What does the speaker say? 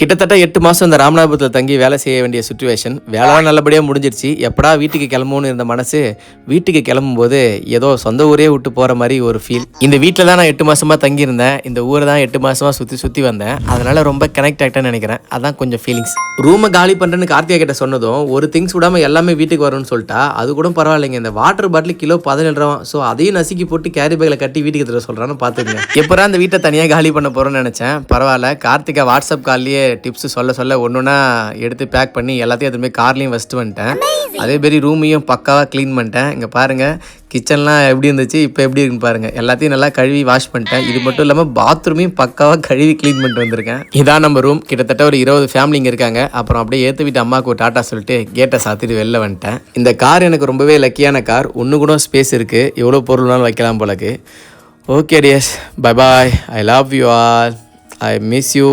கிட்டத்தட்ட 8 மாதம் இந்த ராமநாதபுரத்தில் தங்கி வேலை செய்ய வேண்டிய சுச்சுவேஷன். வேலைலாம் நல்லபடியாக முடிஞ்சிருச்சு. எப்படா வீட்டுக்கு கிளம்புன்னு இருந்த மனசு வீட்டுக்கு கிளம்பும்போது ஏதோ சொந்த ஊரே விட்டு போகிற மாதிரி ஒரு ஃபீல். இந்த வீட்டில் தான் நான் 8 மாதமாக தங்கியிருந்தேன். இந்த ஊரை தான் 8 மாதமாக சுற்றி வந்தேன். அதனால் ரொம்ப கனெக்ட் ஆகிட்டேன்னு நினைக்கிறேன். அதான் கொஞ்சம் ஃபீலிங்ஸ். ரூமை காலி பண்ணுறேன்னு கார்த்திகா கிட்ட சொன்னதும் ஒரு திங்ஸ் விடாமல் எல்லாமே வீட்டுக்கு வரும்னு சொல்லிட்டா அது கூட பரவாயில்லைங்க. இந்த வாட்டர் பாட்டில் கிலோ 17 ரூபா. ஸோ அதையும் நசுக்கி போட்டு கேரி பேக்கில் கட்டி வீட்டுக்கு தர சொல்கிறான்னு பார்த்துக்கங்க. எப்போ அந்த வீட்டை தனியாக காலி பண்ண போகிறோன்னு நினச்சேன். பரவாயில்ல, கார்த்திகா வாட்ஸ்அப் கால்லேயே டிப்ஸ் சொல்ல ஒன்றுனா எடுத்து பேக் பண்ணி எல்லாத்தையும் அதுமாதிரி கார்லேயும் வச்சுட்டு வந்துட்டேன். அதே மாதிரி ரூமையும் பக்காவாக க்ளீன் பண்ணிட்டேன். இங்கே பாருங்கள், கிச்சன்லாம் எப்படி இருந்துச்சு, இப்போ எப்படி இருக்குன்னு பாருங்கள். எல்லாத்தையும் நல்லா கழுவி வாஷ் பண்ணிட்டேன். இது மட்டும் இல்லாமல் பாத்ரூமையும் பக்காவாக கழுவி க்ளீன் பண்ணிட்டு வந்திருக்கேன். இதான் நம்ம ரூம். கிட்டத்தட்ட ஒரு 20 ஃபேமிலிங்க இருக்காங்க. அப்புறம் அப்படியே ஏற்று வீட்டு அம்மாவுக்கு ஒரு டாட்டா சொல்லிட்டு கேட்டை சாத்திட்டு வெளில வந்துட்டேன். இந்த கார் எனக்கு ரொம்பவே லக்கியான கார். ஒன்று கூட ஸ்பேஸ் இருக்குது. எவ்வளோ பொருள்னாலும் வைக்கலாம் போலக்கு. Okay dears, bye bye. I love you all. I miss you.